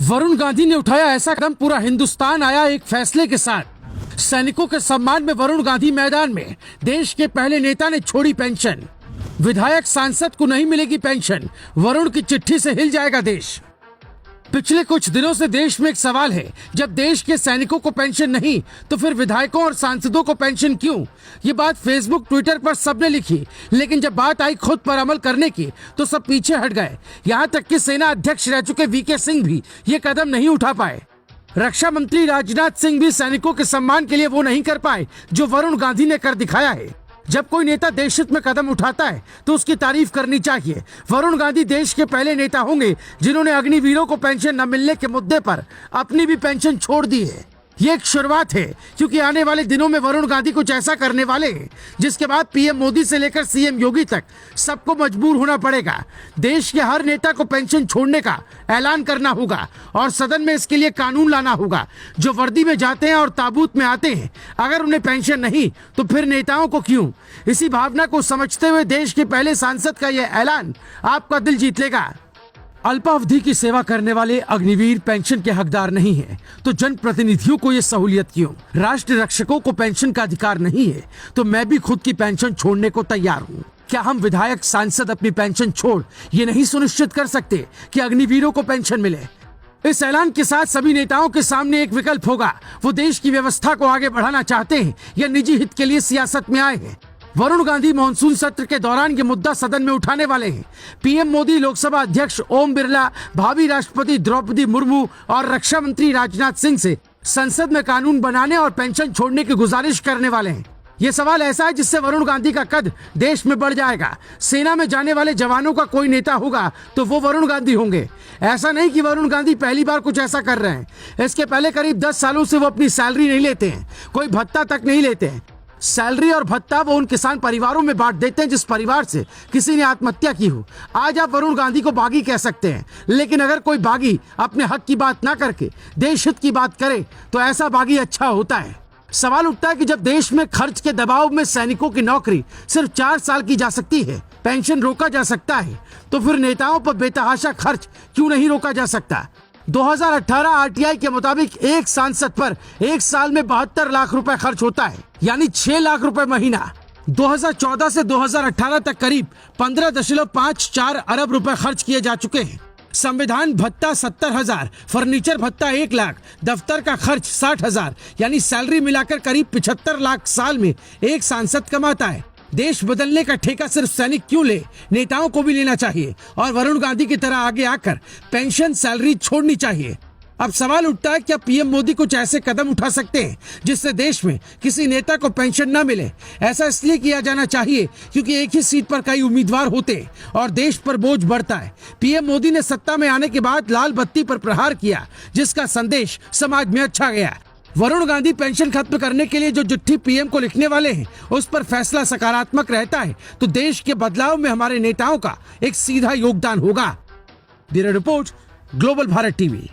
वरुण गांधी ने उठाया ऐसा कदम, पूरा हिंदुस्तान आया एक फैसले के साथ। सैनिकों के सम्मान में वरुण गांधी मैदान में। देश के पहले नेता ने छोड़ी पेंशन। विधायक सांसद को नहीं मिलेगी पेंशन, वरुण की चिट्ठी से हिल जाएगा देश। पिछले कुछ दिनों से देश में एक सवाल है, जब देश के सैनिकों को पेंशन नहीं तो फिर विधायकों और सांसदों को पेंशन क्यों? ये बात फेसबुक ट्विटर पर सबने लिखी, लेकिन जब बात आई खुद पर अमल करने की तो सब पीछे हट गए। यहाँ तक कि सेना अध्यक्ष रह चुके वीके सिंह भी ये कदम नहीं उठा पाए। रक्षा मंत्री राजनाथ सिंह भी सैनिकों के सम्मान के लिए वो नहीं कर पाए जो वरुण गांधी ने कर दिखाया है। जब कोई नेता देश हित में कदम उठाता है तो उसकी तारीफ करनी चाहिए। वरुण गांधी देश के पहले नेता होंगे जिन्होंने अग्निवीरों को पेंशन न मिलने के मुद्दे पर अपनी भी पेंशन छोड़ दी है। ये एक शुरुआत है, क्योंकि आने वाले दिनों में वरुण गांधी कुछ ऐसा करने वाले हैं जिसके बाद पीएम मोदी से लेकर सीएम योगी तक सबको मजबूर होना पड़ेगा। देश के हर नेता को पेंशन छोड़ने का ऐलान करना होगा और सदन में इसके लिए कानून लाना होगा। जो वर्दी में जाते हैं और ताबूत में आते हैं, अगर उन्हें पेंशन नहीं तो फिर नेताओं को क्यों? इसी भावना को समझते हुए देश के पहले सांसद का यह ऐलान आपका दिल जीत लेगा। अल्पावधि की सेवा करने वाले अग्निवीर पेंशन के हकदार नहीं है तो जनप्रतिनिधियों को ये सहूलियत क्यों? राष्ट्र रक्षकों को पेंशन का अधिकार नहीं है तो मैं भी खुद की पेंशन छोड़ने को तैयार हूँ। क्या हम विधायक सांसद अपनी पेंशन छोड़ ये नहीं सुनिश्चित कर सकते कि अग्निवीरों को पेंशन मिले? इस ऐलान के साथ सभी नेताओं के सामने एक विकल्प होगा। वो देश की व्यवस्था को आगे बढ़ाना चाहते हैं या निजी हित के लिए सियासत में आए हैं। वरुण गांधी मॉनसून सत्र के दौरान ये मुद्दा सदन में उठाने वाले हैं। पीएम मोदी, लोकसभा अध्यक्ष ओम बिरला, भावी राष्ट्रपति द्रौपदी मुर्मू और रक्षा मंत्री राजनाथ सिंह से संसद में कानून बनाने और पेंशन छोड़ने की गुजारिश करने वाले हैं। ये सवाल ऐसा है जिससे वरुण गांधी का कद देश में बढ़ जाएगा। सेना में जाने वाले जवानों का कोई नेता होगा तो वो वरुण गांधी होंगे। ऐसा नहीं कि वरुण गांधी पहली बार कुछ ऐसा कर रहे हैं। इसके पहले करीब 10 सालों से वो अपनी सैलरी नहीं लेते हैं, कोई भत्ता तक नहीं लेते हैं। सैलरी और भत्ता वो उन किसान परिवारों में बांट देते हैं जिस परिवार से किसी ने आत्महत्या की हो। आज आप वरुण गांधी को बागी कह सकते हैं, लेकिन अगर कोई बागी अपने हक की बात ना करके देश हित की बात करे तो ऐसा बागी अच्छा होता है। सवाल उठता है कि जब देश में खर्च के दबाव में सैनिकों की नौकरी सिर्फ 4 साल की जा सकती है, पेंशन रोका जा सकता है, तो फिर नेताओं पर बेतहाशा खर्च क्यों नहीं रोका जा सकता? 2018 आरटीआई के मुताबिक एक सांसद पर एक साल में 72 लाख रुपए खर्च होता है, यानी 6 लाख रुपए महीना। 2014 से 2018 तक करीब 15.54 अरब रुपए खर्च किए जा चुके हैं। संविधान भत्ता 70,000, फर्नीचर भत्ता 1 लाख, दफ्तर का खर्च 60,000, यानी सैलरी मिलाकर करीब 75 लाख साल में एक सांसद कमाता है। देश बदलने का ठेका सिर्फ सैनिक क्यों ले, नेताओं को भी लेना चाहिए और वरुण गांधी की तरह आगे आकर पेंशन सैलरी छोड़नी चाहिए। अब सवाल उठता है, क्या पीएम मोदी कुछ ऐसे कदम उठा सकते हैं जिससे देश में किसी नेता को पेंशन न मिले? ऐसा इसलिए किया जाना चाहिए क्योंकि एक ही सीट पर कई उम्मीदवार होते हैं और देश पर बोझ बढ़ता है। पीएम मोदी ने सत्ता में आने के बाद लाल बत्ती पर प्रहार किया, जिसका संदेश समाज में अच्छा गया। वरुण गांधी पेंशन खत्म करने के लिए जो चिट्ठी पीएम को लिखने वाले हैं, उस पर फैसला सकारात्मक रहता है तो देश के बदलाव में हमारे नेताओं का एक सीधा योगदान होगा। Bureau report, global Bharat TV.